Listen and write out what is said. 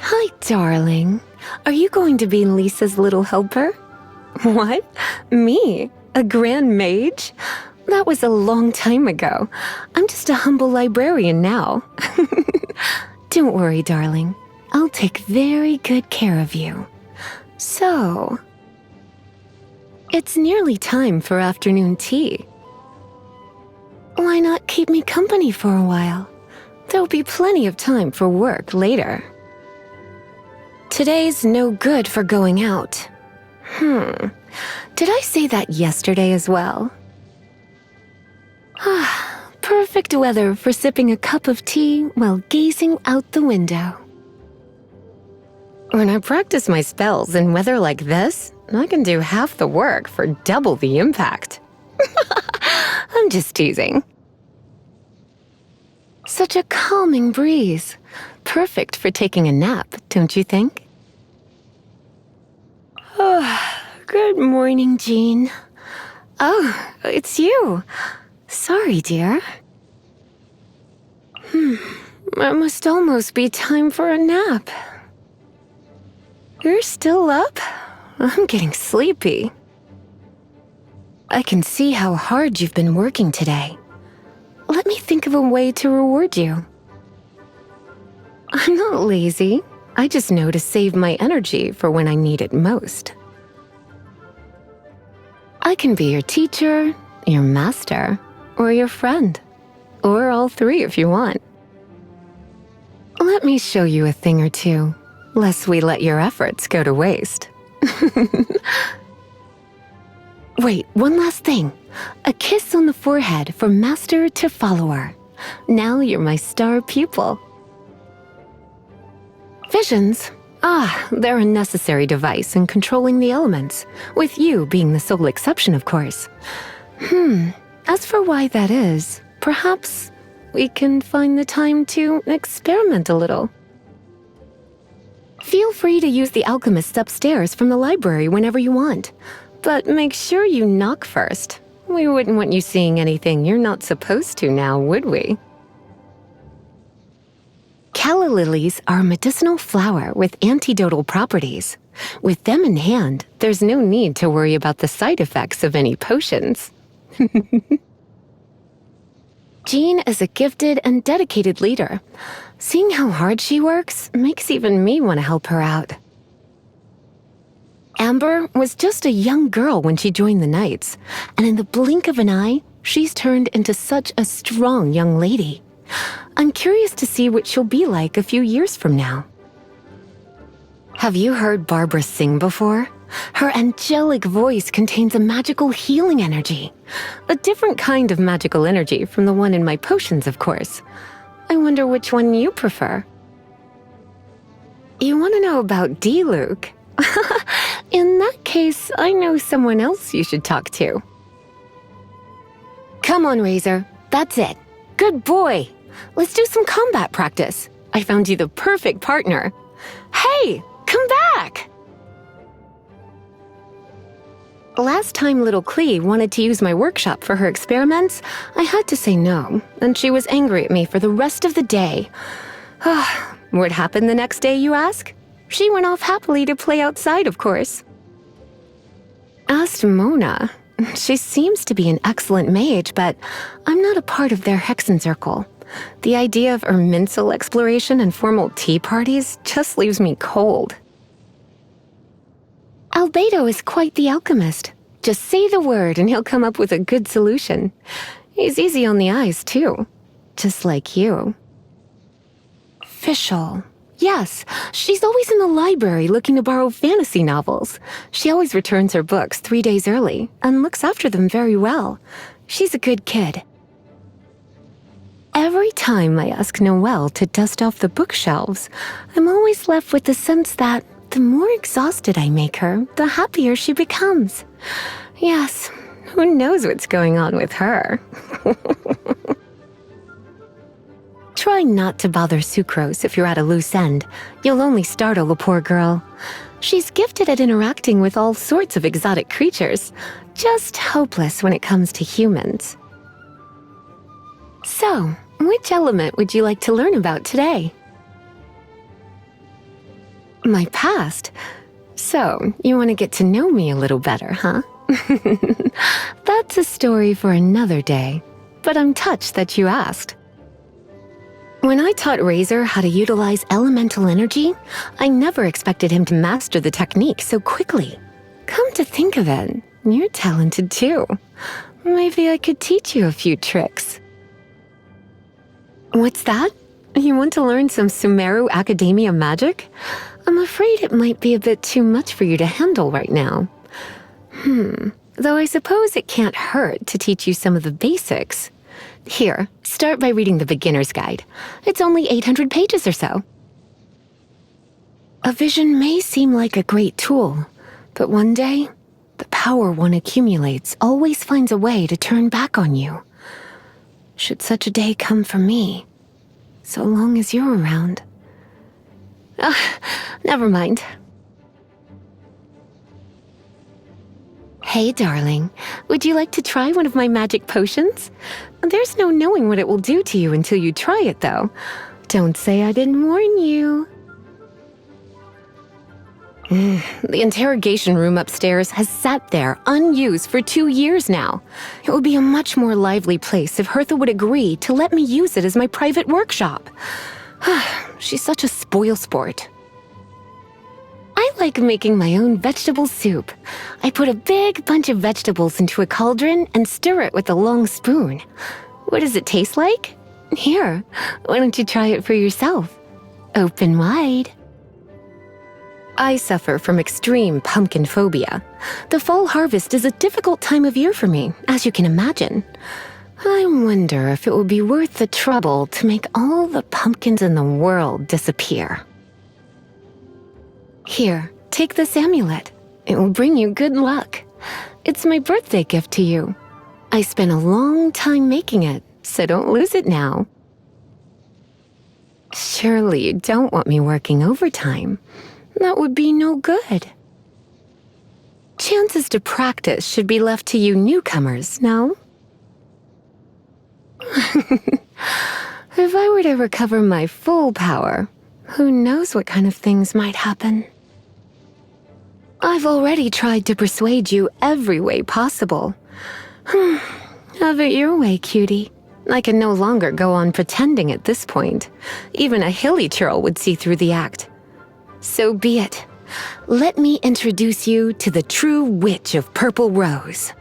Hi, darling. Are you going to be Lisa's little helper? What? Me? A grand mage? That was a long time ago. I'm just a humble librarian now. Don't worry, darling. I'll take very good care of you. So, it's nearly time for afternoon tea. Why not keep me company for a while? There'll be plenty of time for work later. Today's no good for going out. Did I say that yesterday as well? Perfect weather for sipping a cup of tea while gazing out the window. When I practice my spells in weather like this, I can do half the work for double the impact. I'm just teasing. Such a calming breeze. Perfect for taking a nap, don't you think? Good morning, Jean. Oh, it's you. Sorry, dear. It must almost be time for a nap. You're still up? I'm getting sleepy. I can see how hard you've been working today. Let me think of a way to reward you. I'm not lazy. I just know to save my energy for when I need it most. I can be your teacher, your master, or your friend. Or all three if you want. Let me show you a thing or two, lest we let your efforts go to waste. Wait, one last thing. A kiss on the forehead from master to follower. Now you're my star pupil. Visions? They're a necessary device in controlling the elements, with you being the sole exception, of course. As for why that is, perhaps we can find the time to experiment a little. Feel free to use the alchemists upstairs from the library whenever you want, but make sure you knock first. We wouldn't want you seeing anything you're not supposed to now, would we? Calla lilies are a medicinal flower with antidotal properties. With them in hand, there's no need to worry about the side effects of any potions. Jean is a gifted and dedicated leader. Seeing how hard she works makes even me want to help her out. Amber was just a young girl when she joined the Knights, and in the blink of an eye, she's turned into such a strong young lady. I'm curious to see what she'll be like a few years from now. Have you heard Barbara sing before? Her angelic voice contains a magical healing energy. A different kind of magical energy from the one in my potions, of course. I wonder which one you prefer. You want to know about Diluc? In that case, I know someone else you should talk to. Come on, Razor. That's it. Good boy. Let's do some combat practice. I found you the perfect partner. Hey, come back! Last time little Klee wanted to use my workshop for her experiments, I had to say no, and she was angry at me for the rest of the day. What happened the next day, you ask? She went off happily to play outside, of course. Asked Mona. She seems to be an excellent mage, but I'm not a part of their Hexen circle. The idea of Erminsel exploration and formal tea parties just leaves me cold. Albedo is quite the alchemist. Just say the word and he'll come up with a good solution. He's easy on the eyes, too. Just like you. Fischl. Yes, she's always in the library looking to borrow fantasy novels. She always returns her books 3 days early and looks after them very well. She's a good kid. Every time I ask Noelle to dust off the bookshelves, I'm always left with the sense that the more exhausted I make her, the happier she becomes. Yes, who knows what's going on with her? Try not to bother Sucrose if you're at a loose end. You'll only startle the poor girl. She's gifted at interacting with all sorts of exotic creatures, just hopeless when it comes to humans. So, which element would you like to learn about today? My past? So, you want to get to know me a little better, huh? That's a story for another day, but I'm touched that you asked. When I taught Razor how to utilize elemental energy, I never expected him to master the technique so quickly. Come to think of it, you're talented too. Maybe I could teach you a few tricks. What's that? You want to learn some Sumeru Academia magic? I'm afraid it might be a bit too much for you to handle right now. Though I suppose it can't hurt to teach you some of the basics. Here, start by reading the beginner's guide. It's only 800 pages or so. A vision may seem like a great tool, but one day, the power one accumulates always finds a way to turn back on you. Should such a day come for me, so long as you're around. Never mind. Hey, darling. Would you like to try one of my magic potions? There's no knowing what it will do to you until you try it, though. Don't say I didn't warn you. The interrogation room upstairs has sat there unused for 2 years now. It would be a much more lively place if Hertha would agree to let me use it as my private workshop. She's such a spoilsport. I like making my own vegetable soup. I put a big bunch of vegetables into a cauldron and stir it with a long spoon. What does it taste like? Here, why don't you try it for yourself? Open wide. I suffer from extreme pumpkin phobia. The fall harvest is a difficult time of year for me, as you can imagine. I wonder if it would be worth the trouble to make all the pumpkins in the world disappear. Here, take this amulet. It will bring you good luck. It's my birthday gift to you. I spent a long time making it, so don't lose it now. Surely you don't want me working overtime. That would be no good. Chances to practice should be left to you newcomers, no? If I were to recover my full power, who knows what kind of things might happen. I've already tried to persuade you every way possible. Have it your way, cutie. I can no longer go on pretending at this point. Even a hilly churl would see through the act. So be it. Let me introduce you to the true Witch of Purple Rose.